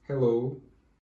Hello.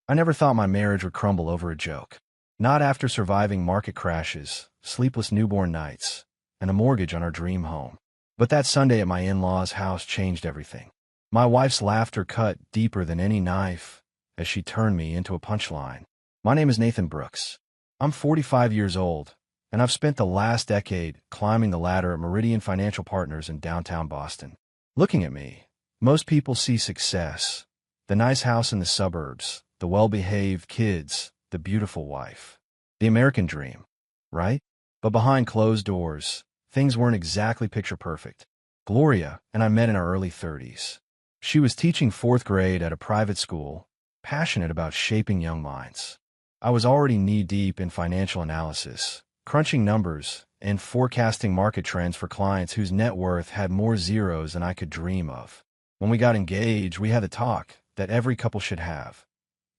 I never thought my marriage would crumble over a joke. Not after surviving market crashes, sleepless newborn nights, and a mortgage on our dream home. But that Sunday at my in-laws' house changed everything. My wife's laughter cut deeper than any knife as she turned me into a punchline. My name is Nathan Brooks. I'm 45 years old, and I've spent the last decade climbing the ladder at Meridian Financial Partners in downtown Boston. Looking at me, most people see success, the nice house in the suburbs, the well-behaved kids, the beautiful wife. The American dream, right? But behind closed doors, things weren't exactly picture perfect. Gloria and I met in our early 30s. She was teaching fourth grade at a private school, passionate about shaping young minds. I was already knee-deep in financial analysis, crunching numbers, and forecasting market trends for clients whose net worth had more zeros than I could dream of. When we got engaged, we had the talk that every couple should have.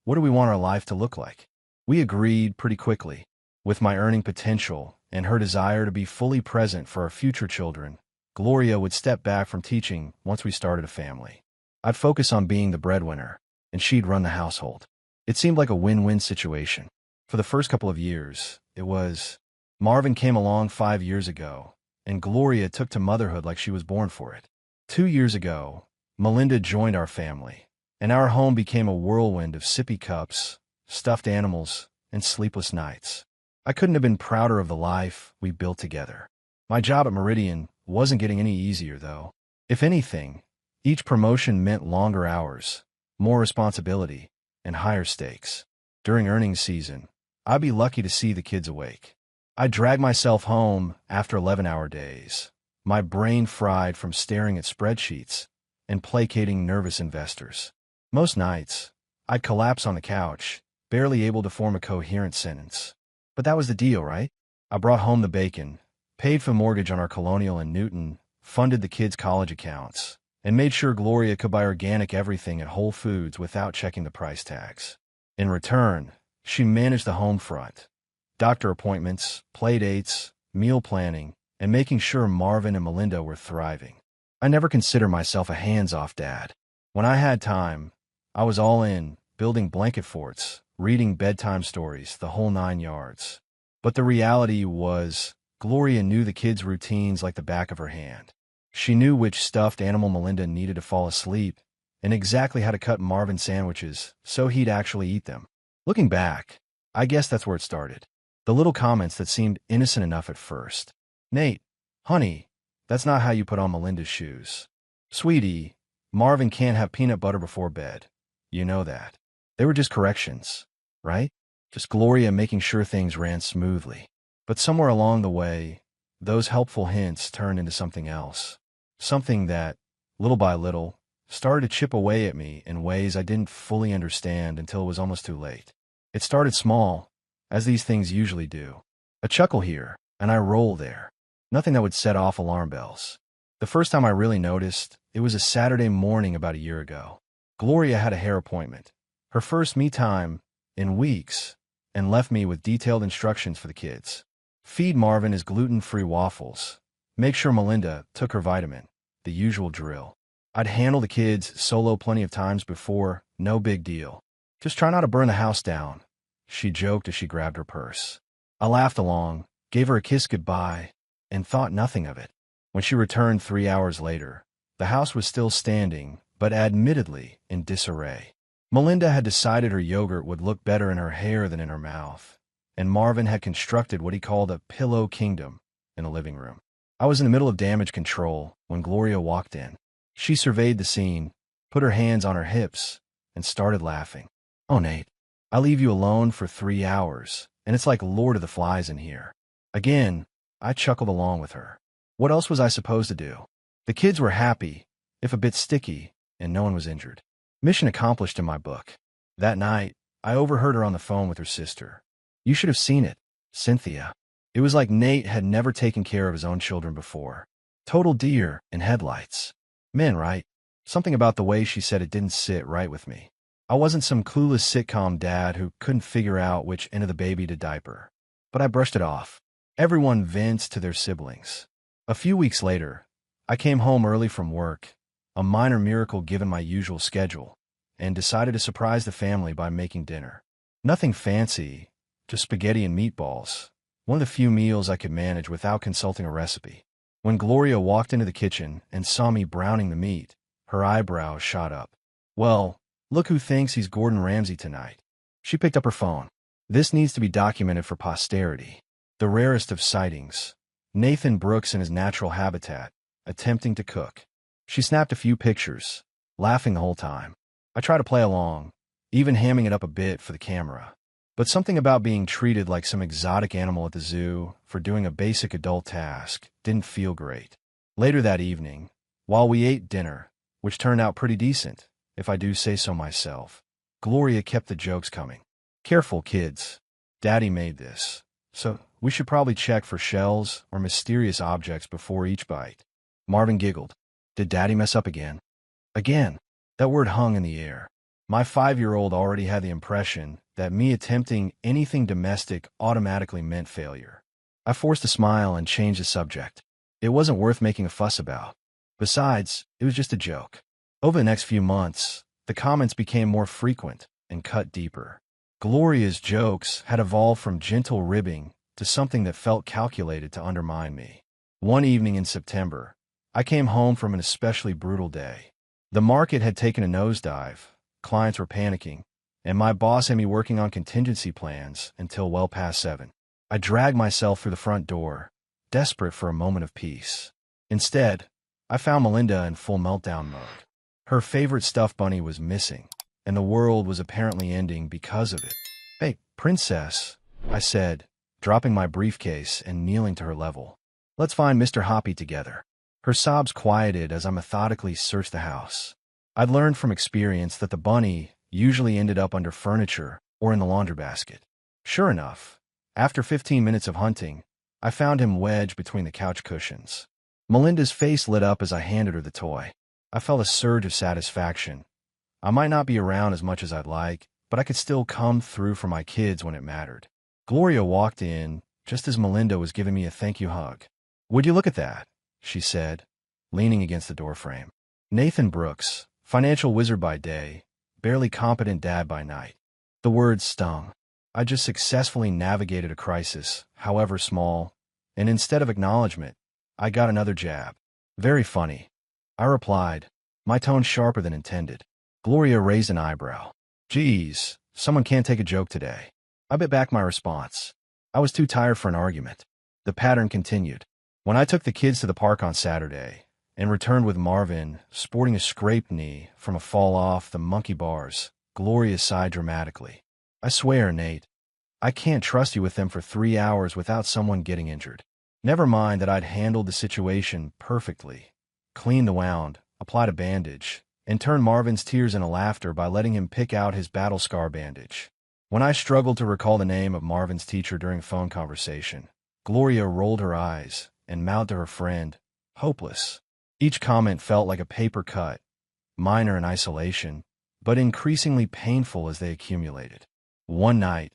What do we want our life to look like? We agreed pretty quickly. With my earning potential and her desire to be fully present for our future children, Gloria would step back from teaching once we started a family. I'd focus on being the breadwinner, and she'd run the household. It seemed like a win-win situation. For the first couple of years, it was. Marvin came along 5 years ago, and Gloria took to motherhood like she was born for it. 2 years ago, Melinda joined our family, and our home became a whirlwind of sippy cups, stuffed animals, and sleepless nights. I couldn't have been prouder of the life we built together. My job at Meridian wasn't getting any easier, though. If anything, each promotion meant longer hours, more responsibility, and higher stakes. During earnings season, I'd be lucky to see the kids awake. I'd drag myself home after 11-hour days, my brain fried from staring at spreadsheets and placating nervous investors. Most nights, I'd collapse on the couch, barely able to form a coherent sentence. But that was the deal, right? I brought home the bacon, paid for mortgage on our Colonial in Newton, funded the kids' college accounts, and made sure Gloria could buy organic everything at Whole Foods without checking the price tags. In return, she managed the home front, doctor appointments, play dates, meal planning, and making sure Marvin and Melinda were thriving. I never considered myself a hands-off dad. When I had time, I was all in, building blanket forts, reading bedtime stories, the whole 9 yards. But the reality was, Gloria knew the kids' routines like the back of her hand. She knew which stuffed animal Melinda needed to fall asleep, and exactly how to cut Marvin sandwiches so he'd actually eat them. Looking back, I guess that's where it started. The little comments that seemed innocent enough at first. Nate, honey, that's not how you put on Melinda's shoes. Sweetie, Marvin can't have peanut butter before bed. You know that. They were just corrections, right? Just Gloria making sure things ran smoothly. But somewhere along the way, those helpful hints turned into something else. Something that, little by little, started to chip away at me in ways I didn't fully understand until it was almost too late. It started small, as these things usually do. A chuckle here, and I roll there. Nothing that would set off alarm bells. The first time I really noticed, it was a Saturday morning about a year ago. Gloria had a hair appointment, her first me time in weeks, and left me with detailed instructions for the kids. Feed Marvin his gluten-free waffles. Make sure Melinda took her vitamin. The usual drill. I'd handle the kids solo plenty of times before, no big deal. Just try not to burn the house down, she joked as she grabbed her purse. I laughed along, gave her a kiss goodbye, and thought nothing of it. When she returned 3 hours later, the house was still standing, but admittedly in disarray. Melinda had decided her yogurt would look better in her hair than in her mouth, and Marvin had constructed what he called a pillow kingdom in the living room. I was in the middle of damage control when Gloria walked in. She surveyed the scene, put her hands on her hips, and started laughing. Oh, Nate, I leave you alone for 3 hours, and it's like Lord of the Flies in here. Again, I chuckled along with her. What else was I supposed to do? The kids were happy, if a bit sticky, and no one was injured. Mission accomplished in my book. That night, I overheard her on the phone with her sister. You should have seen it, Cynthia. It was like Nate had never taken care of his own children before. Total deer in headlights. Men, right? Something about the way she said it didn't sit right with me. I wasn't some clueless sitcom dad who couldn't figure out which end of the baby to diaper. But I brushed it off. Everyone vents to their siblings. A few weeks later, I came home early from work, a minor miracle given my usual schedule, and decided to surprise the family by making dinner. Nothing fancy, just spaghetti and meatballs, one of the few meals I could manage without consulting a recipe. When Gloria walked into the kitchen and saw me browning the meat, her eyebrows shot up. "Well, look who thinks he's Gordon Ramsay tonight." She picked up her phone. "This needs to be documented for posterity." The rarest of sightings. Nathan Brooks in his natural habitat, attempting to cook. She snapped a few pictures, laughing the whole time. I tried to play along, even hamming it up a bit for the camera. But something about being treated like some exotic animal at the zoo for doing a basic adult task didn't feel great. Later that evening, while we ate dinner, which turned out pretty decent, if I do say so myself, Gloria kept the jokes coming. "Careful, kids. Daddy made this, so we should probably check for shells or mysterious objects before each bite." Marvin giggled. "Did Daddy mess up again?" Again. That word hung in the air. My 5-year-old already had the impression that me attempting anything domestic automatically meant failure. I forced a smile and changed the subject. It wasn't worth making a fuss about. Besides, it was just a joke. Over the next few months, the comments became more frequent and cut deeper. Gloria's jokes had evolved from gentle ribbing to something that felt calculated to undermine me. One evening in September, I came home from an especially brutal day. The market had taken a nosedive, clients were panicking, and my boss had me working on contingency plans until well past 7. I dragged myself through the front door, desperate for a moment of peace. Instead, I found Melinda in full meltdown mode. Her favorite stuffed bunny was missing, and the world was apparently ending because of it. "Hey, princess," I said, dropping my briefcase and kneeling to her level. "Let's find Mr. Hoppy together." Her sobs quieted as I methodically searched the house. I'd learned from experience that the bunny usually ended up under furniture or in the laundry basket. Sure enough, after 15 minutes of hunting, I found him wedged between the couch cushions. Melinda's face lit up as I handed her the toy. I felt a surge of satisfaction. I might not be around as much as I'd like, but I could still come through for my kids when it mattered. Gloria walked in just as Melinda was giving me a thank you hug. "Would you look at that?" she said, leaning against the doorframe. Nathan Brooks, financial wizard by day, barely competent dad by night. The words stung. I just successfully navigated a crisis, however small, and instead of acknowledgement, I got another jab. "Very funny," I replied, my tone sharper than intended. Gloria raised an eyebrow. "Geez, someone can't take a joke today." I bit back my response. I was too tired for an argument. The pattern continued. When I took the kids to the park on Saturday and returned with Marvin sporting a scraped knee from a fall off the monkey bars, Gloria sighed dramatically. "I swear, Nate, I can't trust you with them for 3 hours without someone getting injured." Never mind that I'd handled the situation perfectly, cleaned the wound, applied a bandage, and turned Marvin's tears into laughter by letting him pick out his battle scar bandage. When I struggled to recall the name of Marvin's teacher during a phone conversation, Gloria rolled her eyes and mouthed to her friend, "Hopeless." Each comment felt like a paper cut, minor in isolation, but increasingly painful as they accumulated. One night,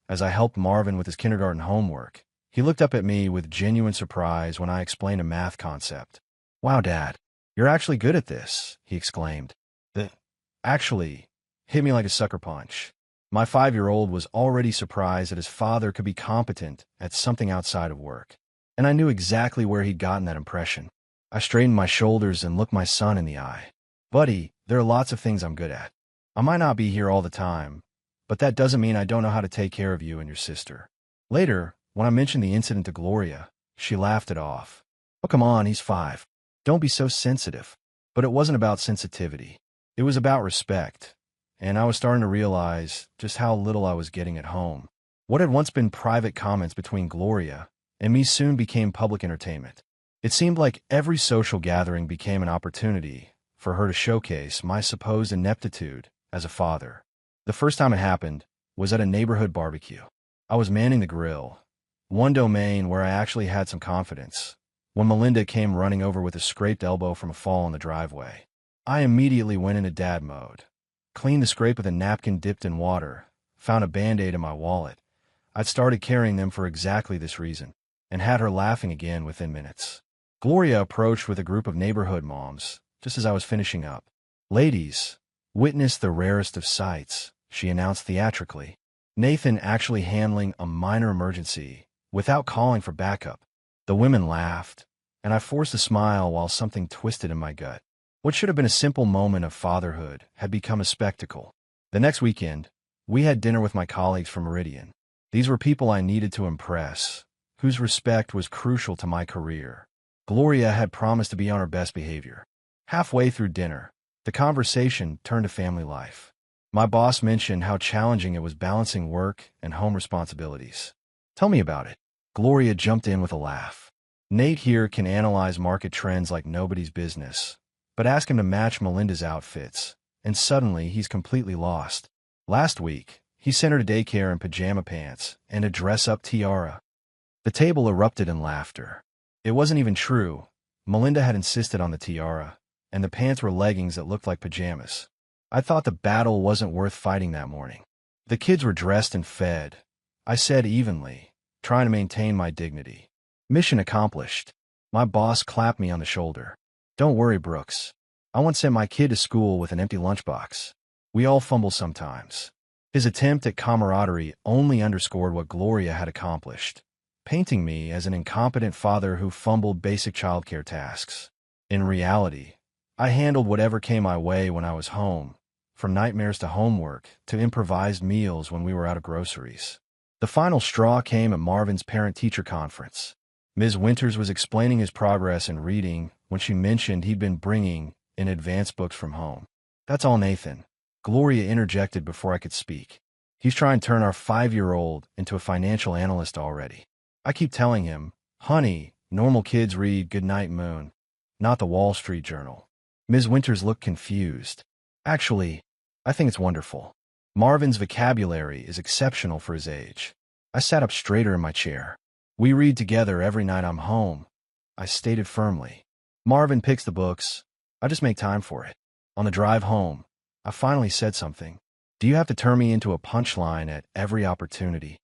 as I helped Marvin with his kindergarten homework, he looked up at me with genuine surprise when I explained a math concept. "Wow, Dad, you're actually good at this," he exclaimed. "That actually hit me like a sucker punch." My 5-year-old was already surprised that his father could be competent at something outside of work, and I knew exactly where he'd gotten that impression. I straightened my shoulders and looked my son in the eye. "Buddy, there are lots of things I'm good at. I might not be here all the time, but that doesn't mean I don't know how to take care of you and your sister." Later, when I mentioned the incident to Gloria, she laughed it off. "Oh, come on, he's 5. Don't be so sensitive." But it wasn't about sensitivity. It was about respect, and I was starting to realize just how little I was getting at home. What had once been private comments between Gloria and me soon became public entertainment. It seemed like every social gathering became an opportunity for her to showcase my supposed ineptitude as a father. The first time it happened was at a neighborhood barbecue. I was manning the grill, one domain where I actually had some confidence, when Melinda came running over with a scraped elbow from a fall in the driveway. I immediately went into dad mode, cleaned the scrape with a napkin dipped in water, found a Band-Aid in my wallet. I'd started carrying them for exactly this reason, and had her laughing again within minutes. Gloria approached with a group of neighborhood moms, just as I was finishing up. "Ladies, Witness the rarest of sights, she announced theatrically. Nathan actually handling a minor emergency without calling for backup. The women laughed, and I forced a smile while something twisted in my gut. What should have been a simple moment of fatherhood had become a spectacle. The next weekend, we had dinner with my colleagues from Meridian. These were people I needed to impress, whose respect was crucial to my career. Gloria had promised to be on her best behavior. Halfway through dinner, the conversation turned to family life. My boss mentioned how challenging it was balancing work and home responsibilities. Tell me about it. Gloria jumped in with a laugh. Nate here can analyze market trends like nobody's business, but ask him to match Melinda's outfits, and suddenly he's completely lost. Last week, he sent her to daycare in pajama pants and a dress-up tiara. The table erupted in laughter. It wasn't even true. Melinda had insisted on the tiara, and the pants were leggings that looked like pajamas. I thought the battle wasn't worth fighting that morning. The kids were dressed and fed, I said evenly, trying to maintain my dignity. Mission accomplished. My boss clapped me on the shoulder. Don't worry, Brooks. I once sent my kid to school with an empty lunchbox. We all fumble sometimes. His attempt at camaraderie only underscored what Gloria had accomplished, painting me as an incompetent father who fumbled basic childcare tasks. In reality, I handled whatever came my way when I was home, from nightmares to homework to improvised meals when we were out of groceries. The final straw came at Marvin's parent-teacher conference. Ms. Winters was explaining his progress in reading when she mentioned he'd been bringing in advanced books from home. That's all, Nathan. Gloria interjected before I could speak. He's trying to turn our 5-year-old into a financial analyst already. I keep telling him, honey, normal kids read Goodnight Moon, not the Wall Street Journal. Ms. Winters looked confused. Actually, I think it's wonderful. Marvin's vocabulary is exceptional for his age. I sat up straighter in my chair. We read together every night I'm home, I stated firmly. Marvin picks the books. I just make time for it. On the drive home, I finally said something. Do you have to turn me into a punchline at every opportunity?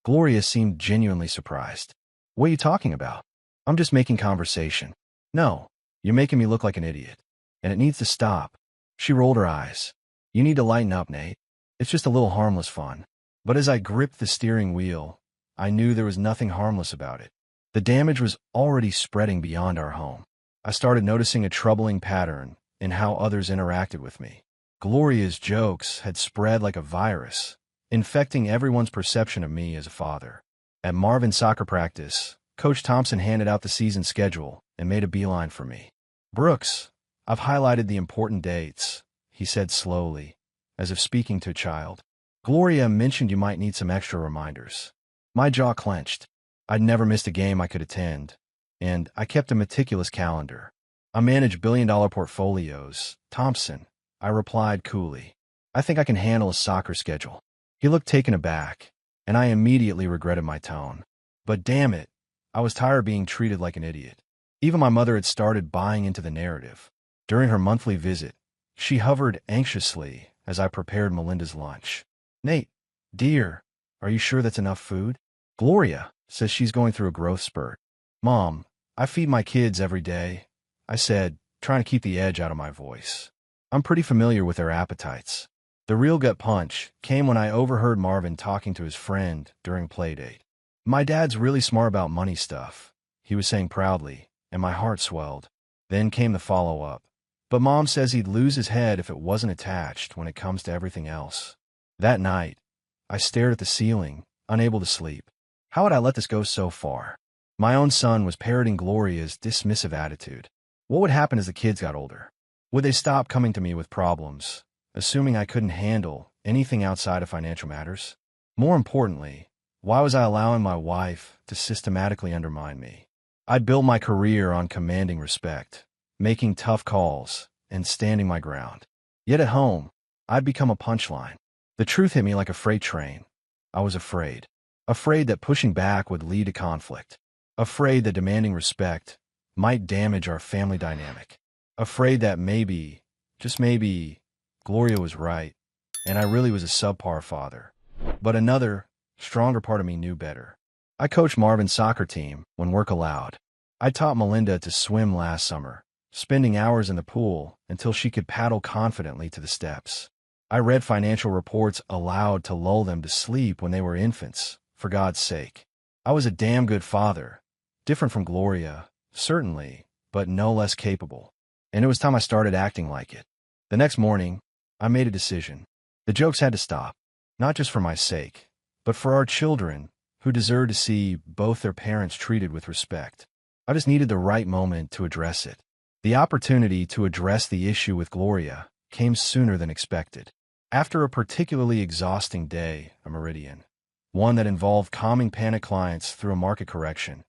Gloria seemed genuinely surprised. What are you talking about? I'm just making conversation. No, you're making me look like an idiot. And it needs to stop. She rolled her eyes. You need to lighten up, Nate. It's just a little harmless fun. But as I gripped the steering wheel, I knew there was nothing harmless about it. The damage was already spreading beyond our home. I started noticing a troubling pattern in how others interacted with me. Gloria's jokes had spread like a virus, infecting everyone's perception of me as a father. At Marvin's soccer practice, Coach Thompson handed out the season schedule and made a beeline for me. Brooks, I've highlighted the important dates, he said slowly, as if speaking to a child. Gloria mentioned you might need some extra reminders. My jaw clenched. I'd never missed a game I could attend, and I kept a meticulous calendar. I manage billion-dollar portfolios, Thompson, I replied coolly. I think I can handle a soccer schedule. He looked taken aback, and I immediately regretted my tone. But damn it, I was tired of being treated like an idiot. Even my mother had started buying into the narrative. During her monthly visit, she hovered anxiously as I prepared Melinda's lunch. Nate, dear, are you sure that's enough food? Gloria says she's going through a growth spurt. Mom, I feed my kids every day, I said, trying to keep the edge out of my voice. I'm pretty familiar with their appetites. The real gut punch came when I overheard Marvin talking to his friend during playdate. My dad's really smart about money stuff, he was saying proudly, and my heart swelled. Then came the follow-up. But Mom says he'd lose his head if it wasn't attached when it comes to everything else. That night, I stared at the ceiling, unable to sleep. How had I let this go so far? My own son was parroting Gloria's dismissive attitude. What would happen as the kids got older? Would they stop coming to me with problems, assuming I couldn't handle anything outside of financial matters? More importantly, why was I allowing my wife to systematically undermine me? I'd built my career on commanding respect, making tough calls, and standing my ground. Yet at home, I'd become a punchline. The truth hit me like a freight train. I was afraid. Afraid that pushing back would lead to conflict. Afraid that demanding respect might damage our family dynamic. Afraid that maybe, just maybe, Gloria was right, and I really was a subpar father. But another, stronger part of me knew better. I coached Marvin's soccer team when work allowed. I taught Melinda to swim last summer, spending hours in the pool until she could paddle confidently to the steps. I read financial reports aloud to lull them to sleep when they were infants, for God's sake. I was a damn good father, different from Gloria, certainly, but no less capable. And it was time I started acting like it. The next morning, I made a decision. The jokes had to stop, not just for my sake, but for our children, who deserve to see both their parents treated with respect. I just needed the right moment to address it. The opportunity to address the issue with Gloria came sooner than expected. After a particularly exhausting day, a meridian, one that involved calming panic clients through a market correction,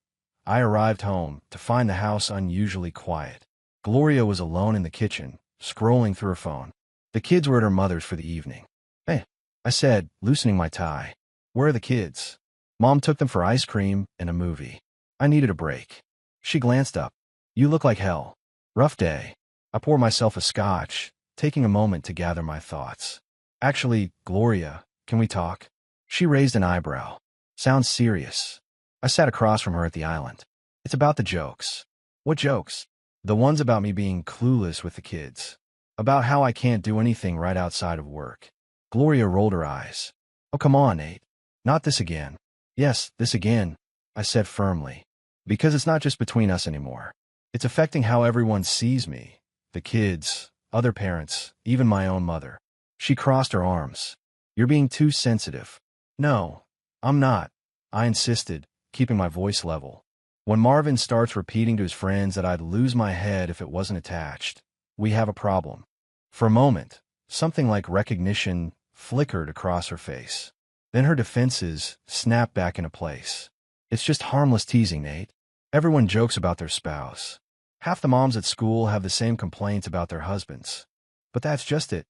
I arrived home to find the house unusually quiet. Gloria was alone in the kitchen, scrolling through her phone. The kids were at her mother's for the evening. "Hey," I said, loosening my tie. "Where are the kids?" "Mom took them for ice cream and a movie. I needed a break." She glanced up. "You look like hell." "Rough day." I poured myself a scotch, taking a moment to gather my thoughts. "Actually, Gloria, can we talk?" She raised an eyebrow. "Sounds serious." I sat across from her at the island. "It's about the jokes." "What jokes?" "The ones about me being clueless with the kids. About how I can't do anything right outside of work." Gloria rolled her eyes. "Oh, come on, Nate. Not this again." "Yes, this again," I said firmly. "Because it's not just between us anymore. It's affecting how everyone sees me. The kids, other parents, even my own mother." She crossed her arms. "You're being too sensitive." "No, I'm not," I insisted, keeping my voice level. "When Marvin starts repeating to his friends that I'd lose my head if it wasn't attached, we have a problem." For a moment, something like recognition flickered across her face. Then her defenses snapped back into place. "It's just harmless teasing, Nate. Everyone jokes about their spouse. Half the moms at school have the same complaints about their husbands. But that's just it.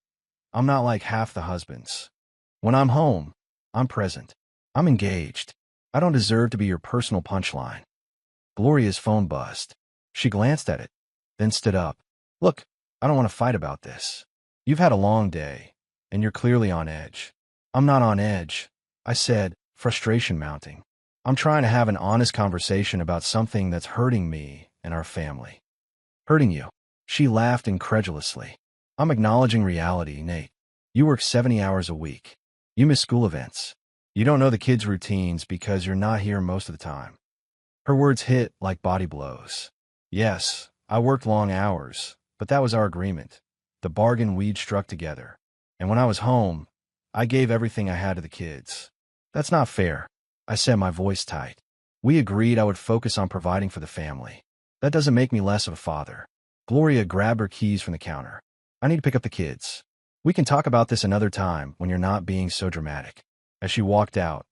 I'm not like half the husbands. When I'm home, I'm present. I'm engaged. I don't deserve to be your personal punchline." Gloria's phone buzzed. She glanced at it, then stood up. "Look, I don't want to fight about this. You've had a long day, and you're clearly on edge." "I'm not on edge," I said, frustration mounting. "I'm trying to have an honest conversation about something that's hurting me and our family." "Hurting you?" She laughed incredulously. "I'm acknowledging reality, Nate. You work 70 hours a week. You miss school events. You don't know the kids' routines because you're not here most of the time." Her words hit like body blows. Yes, I worked long hours, but that was our agreement, the bargain we'd struck together. And when I was home, I gave everything I had to the kids. "That's not fair," I said, my voice tight. "We agreed I would focus on providing for the family. That doesn't make me less of a father." Gloria grabbed her keys from the counter. "I need to pick up the kids. We can talk about this another time when you're not being so dramatic." As she walked out,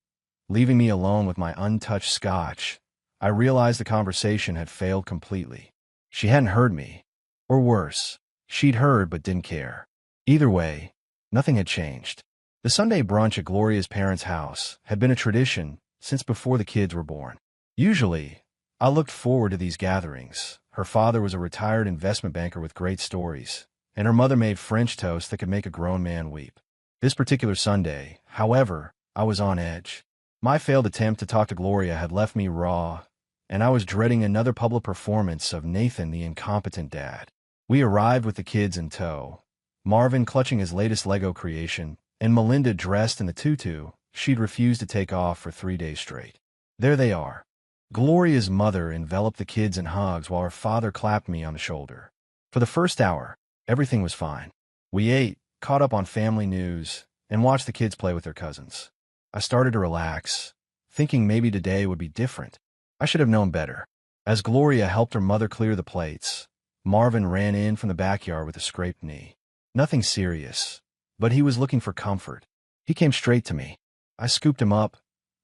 leaving me alone with my untouched scotch, I realized the conversation had failed completely. She hadn't heard me. Or worse, she'd heard but didn't care. Either way, nothing had changed. The Sunday brunch at Gloria's parents' house had been a tradition since before the kids were born. Usually, I looked forward to these gatherings. Her father was a retired investment banker with great stories, and her mother made French toast that could make a grown man weep. This particular Sunday, however, I was on edge. My failed attempt to talk to Gloria had left me raw, and I was dreading another public performance of Nathan the incompetent dad. We arrived with the kids in tow, Marvin clutching his latest Lego creation, and Melinda dressed in the tutu she'd refused to take off for 3 days straight. There they are. Gloria's mother enveloped the kids in hugs while her father clapped me on the shoulder. For the first hour, everything was fine. We ate, caught up on family news, and watched the kids play with their cousins. I started to relax, thinking maybe today would be different. I should have known better. As Gloria helped her mother clear the plates, Marvin ran in from the backyard with a scraped knee. Nothing serious, but he was looking for comfort. He came straight to me. I scooped him up,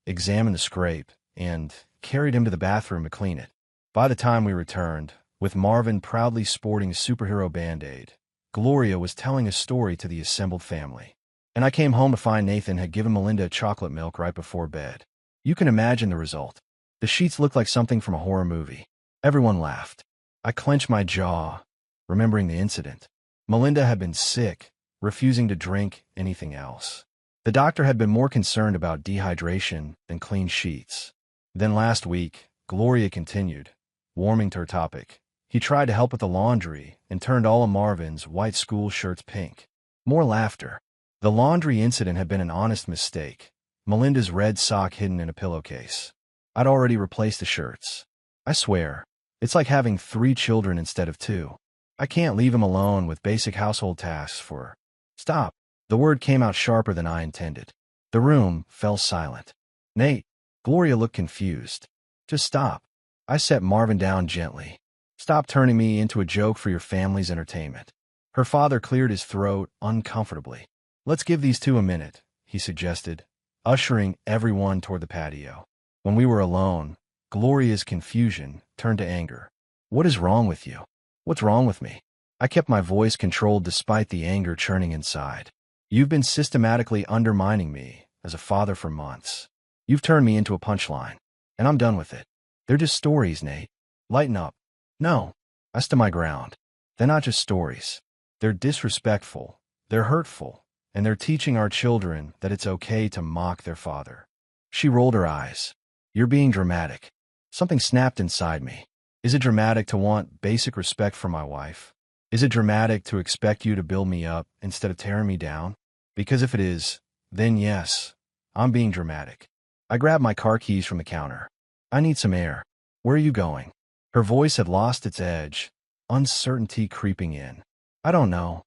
examined the scrape, and carried him to the bathroom to clean it. By the time we returned, with Marvin proudly sporting a superhero Band-Aid, Gloria was telling a story to the assembled family. And I came home to find Nathan had given Melinda chocolate milk right before bed. You can imagine the result. The sheets looked like something from a horror movie. Everyone laughed. I clenched my jaw, remembering the incident. Melinda had been sick, refusing to drink anything else. The doctor had been more concerned about dehydration than clean sheets. Then last week, Gloria continued, warming to her topic. He tried to help with the laundry and turned all of Marvin's white school shirts pink. More laughter. The laundry incident had been an honest mistake. Melinda's red sock hidden in a pillowcase. I'd already replaced the shirts. I swear, it's like having 3 children instead of 2. I can't leave him alone with basic household tasks for... Stop. The word came out sharper than I intended. The room fell silent. Nate. Gloria looked confused. Just stop. I set Marvin down gently. Stop turning me into a joke for your family's entertainment. Her father cleared his throat uncomfortably. Let's give these 2 a minute, he suggested, ushering everyone toward the patio. When we were alone, Gloria's confusion turned to anger. What is wrong with you? What's wrong with me? I kept my voice controlled despite the anger churning inside. You've been systematically undermining me as a father for months. You've turned me into a punchline, and I'm done with it. They're just stories, Nate. Lighten up. No. I stood my ground. They're not just stories. They're disrespectful, they're hurtful, and they're teaching our children that it's okay to mock their father. She rolled her eyes. You're being dramatic. Something snapped inside me. Is it dramatic to want basic respect for my wife? Is it dramatic to expect you to build me up instead of tearing me down? Because if it is, then yes, I'm being dramatic. I grabbed my car keys from the counter. I need some air. Where are you going? Her voice had lost its edge, uncertainty creeping in. I don't know,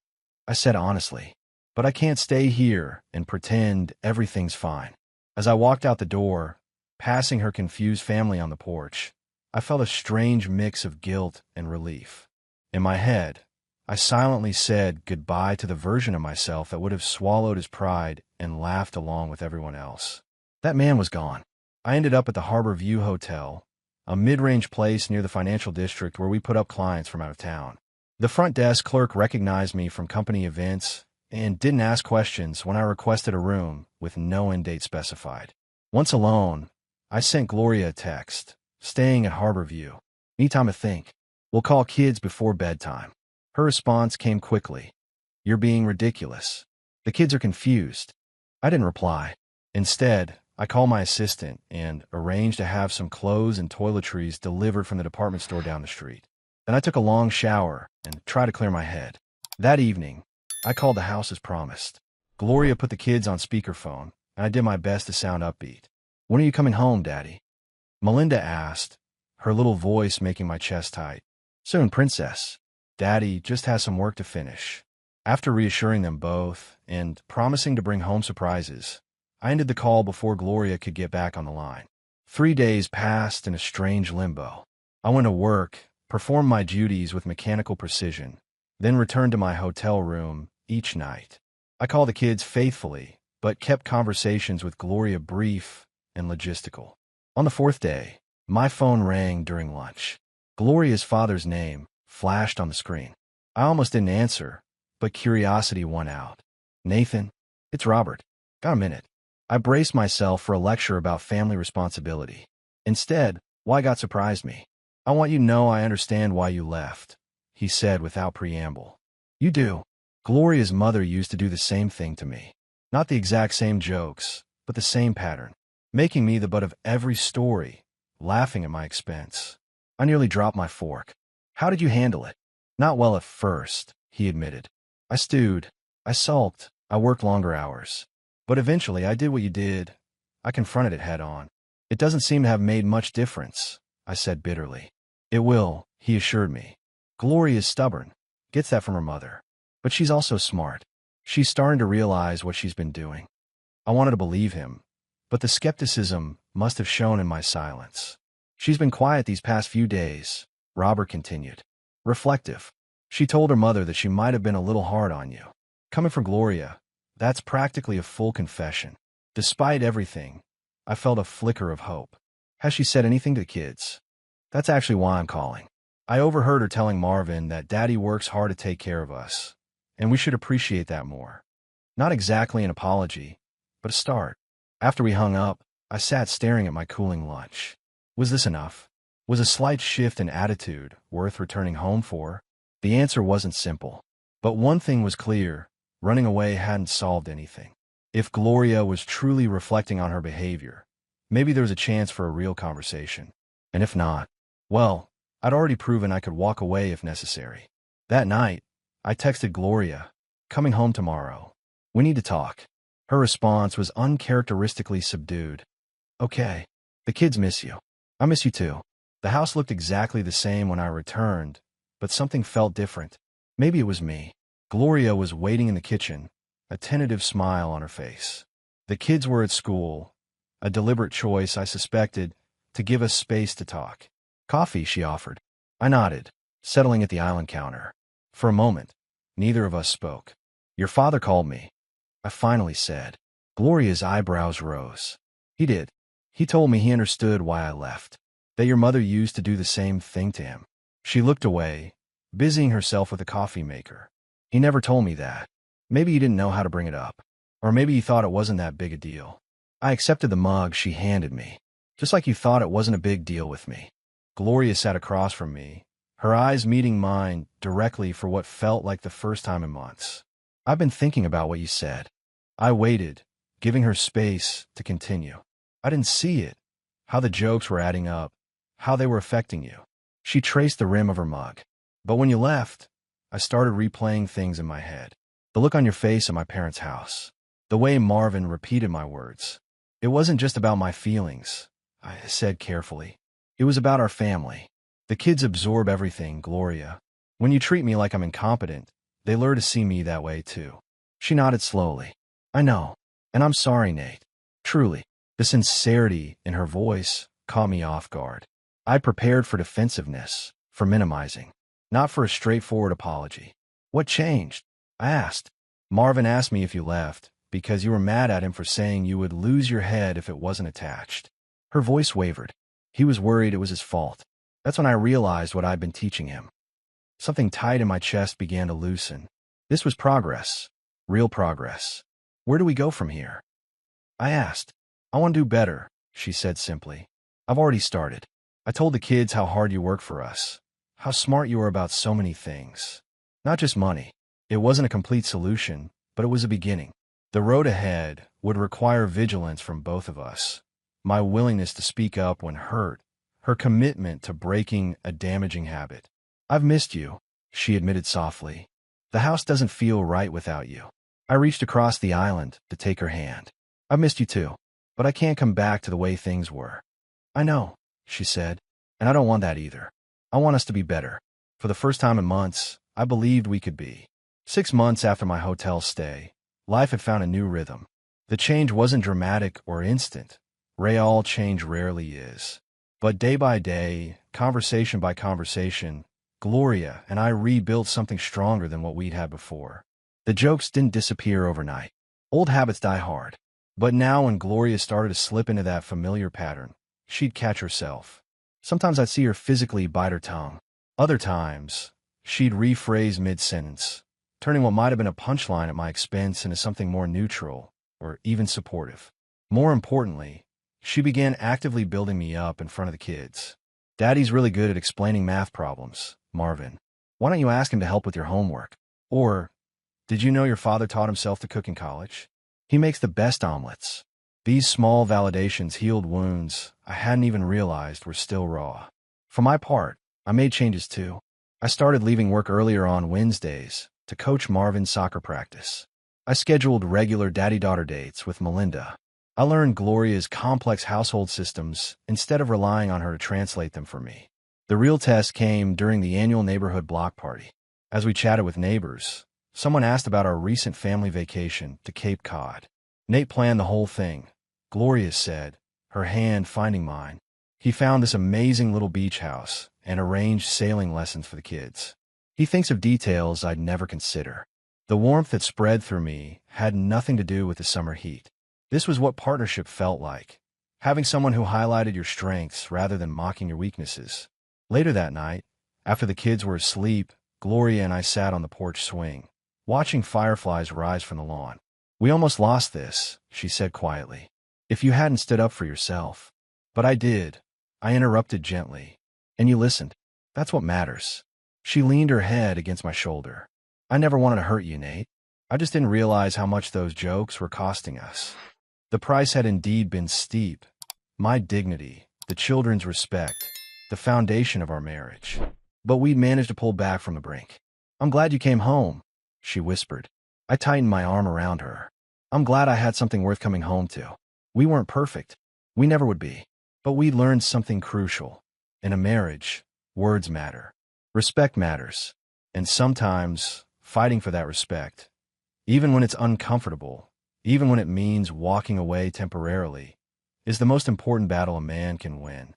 I said honestly, but I can't stay here and pretend everything's fine. As I walked out the door, passing her confused family on the porch, I felt a strange mix of guilt and relief. In my head, I silently said goodbye to the version of myself that would have swallowed his pride and laughed along with everyone else. That man was gone. I ended up at the Harbor View Hotel, a mid-range place near the financial district where we put up clients from out of town. The front desk clerk recognized me from company events and didn't ask questions when I requested a room with no end date specified. Once alone, I sent Gloria a text, staying at Harbor View. Need time to think. We'll call kids before bedtime. Her response came quickly. You're being ridiculous. The kids are confused. I didn't reply. Instead, I called my assistant and arranged to have some clothes and toiletries delivered from the department store down the street. Then I took a long shower and tried to clear my head. That evening, I called the house as promised. Gloria put the kids on speakerphone, and I did my best to sound upbeat. When are you coming home, Daddy? Melinda asked, her little voice making my chest tight. Soon, Princess. Daddy just has some work to finish. After reassuring them both and promising to bring home surprises, I ended the call before Gloria could get back on the line. 3 days passed in a strange limbo. I went to work, performed my duties with mechanical precision, then returned to my hotel room each night. I called the kids faithfully, but kept conversations with Gloria brief and logistical. On the 4th day, my phone rang during lunch. Gloria's father's name flashed on the screen. I almost didn't answer, but curiosity won out. Nathan, it's Robert. Got a minute? I braced myself for a lecture about family responsibility. Instead, Wygott surprised me. I want you to know I understand why you left, he said without preamble. You do. Gloria's mother used to do the same thing to me. Not the exact same jokes, but the same pattern, making me the butt of every story, laughing at my expense. I nearly dropped my fork. How did you handle it? Not well at first, he admitted. I stewed. I sulked. I worked longer hours. But eventually I did what you did. I confronted it head on. It doesn't seem to have made much difference, I said bitterly. It will, he assured me. Gloria is stubborn. Gets that from her mother. But she's also smart. She's starting to realize what she's been doing. I wanted to believe him, but the skepticism must have shown in my silence. She's been quiet these past few days, Robert continued. Reflective. She told her mother that she might have been a little hard on you. Coming from Gloria, that's practically a full confession. Despite everything, I felt a flicker of hope. Has she said anything to the kids? That's actually why I'm calling. I overheard her telling Marvin that Daddy works hard to take care of us, and we should appreciate that more. Not exactly an apology, but a start. After we hung up, I sat staring at my cooling lunch. Was this enough? Was a slight shift in attitude worth returning home for? The answer wasn't simple. But one thing was clear. Running away hadn't solved anything. If Gloria was truly reflecting on her behavior, maybe there was a chance for a real conversation. And if not, well, I'd already proven I could walk away if necessary. That night, I texted Gloria, "Coming home tomorrow. We need to talk." Her response was uncharacteristically subdued. "Okay. The kids miss you. I miss you too." The house looked exactly the same when I returned, but something felt different. Maybe it was me. Gloria was waiting in the kitchen, a tentative smile on her face. The kids were at school, a deliberate choice, I suspected, to give us space to talk. "Coffee," she offered. I nodded, settling at the island counter. For a moment, neither of us spoke. "Your father called me," I finally said. Gloria's eyebrows rose. "He did. He told me he understood why I left. That your mother used to do the same thing to him." She looked away, busying herself with a coffee maker. "He never told me that. Maybe he didn't know how to bring it up. Or maybe he thought it wasn't that big a deal." I accepted the mug she handed me. "Just like you thought it wasn't a big deal with me." Gloria sat across from me, her eyes meeting mine directly for what felt like the first time in months. "I've been thinking about what you said." I waited, giving her space to continue. "I didn't see it, how the jokes were adding up, how they were affecting you." She traced the rim of her mug. "But when you left, I started replaying things in my head. The look on your face at my parents' house. The way Marvin repeated my words. It wasn't just about my feelings," I said carefully. "It was about our family. The kids absorb everything, Gloria. When you treat me like I'm incompetent, they learn to see me that way too." She nodded slowly. "I know. And I'm sorry, Nate. Truly." The sincerity in her voice caught me off guard. I'd prepared for defensiveness, for minimizing, not for a straightforward apology. "What changed?" I asked. "Marvin asked me if you left, because you were mad at him for saying you would lose your head if it wasn't attached." Her voice wavered. "He was worried it was his fault." That's when I realized what I'd been teaching him. Something tight in my chest began to loosen. This was progress. Real progress. "Where do we go from here?" I asked. "I want to do better," she said simply. "I've already started. I told the kids how hard you work for us, how smart you are about so many things. Not just money. It wasn't a complete solution, but it was a beginning. The road ahead would require vigilance from both of us. My willingness to speak up when hurt, her commitment to breaking a damaging habit. "I've missed you," she admitted softly. "The house doesn't feel right without you." I reached across the island to take her hand. "I've missed you too, but I can't come back to the way things were." "I know," she said, "and I don't want that either. I want us to be better." For the first time in months, I believed we could be. 6 months after my hotel stay, life had found a new rhythm. The change wasn't dramatic or instant. Real change rarely is. But day by day, conversation by conversation, Gloria and I rebuilt something stronger than what we'd had before. The jokes didn't disappear overnight. Old habits die hard. But now when Gloria started to slip into that familiar pattern, she'd catch herself. Sometimes I'd see her physically bite her tongue. Other times, she'd rephrase mid-sentence, turning what might have been a punchline at my expense into something more neutral or even supportive. More importantly, she began actively building me up in front of the kids. "Daddy's really good at explaining math problems, Marvin. Why don't you ask him to help with your homework?" Or, "Did you know your father taught himself to cook in college? He makes the best omelets." These small validations healed wounds I hadn't even realized were still raw. For my part, I made changes too. I started leaving work earlier on Wednesdays to coach Marvin's soccer practice. I scheduled regular daddy-daughter dates with Melinda. I learned Gloria's complex household systems instead of relying on her to translate them for me. The real test came during the annual neighborhood block party. As we chatted with neighbors, someone asked about our recent family vacation to Cape Cod. "Nate planned the whole thing," Gloria said, her hand finding mine. "He found this amazing little beach house and arranged sailing lessons for the kids. He thinks of details I'd never consider." The warmth that spread through me had nothing to do with the summer heat. This was what partnership felt like, having someone who highlighted your strengths rather than mocking your weaknesses. Later that night, after the kids were asleep, Gloria and I sat on the porch swing, watching fireflies rise from the lawn. "We almost lost this," she said quietly, "if you hadn't stood up for yourself." "But I did," I interrupted gently. "And you listened. That's what matters." She leaned her head against my shoulder. "I never wanted to hurt you, Nate. I just didn't realize how much those jokes were costing us." The price had indeed been steep. My dignity, the children's respect, the foundation of our marriage. But we'd managed to pull back from the brink. "I'm glad you came home," she whispered. I tightened my arm around her. "I'm glad I had something worth coming home to. We weren't perfect. We never would be. But we learned something crucial. In a marriage, words matter. Respect matters. And sometimes, fighting for that respect, even when it's uncomfortable, even when it means walking away temporarily, is the most important battle a man can win."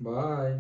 Bye.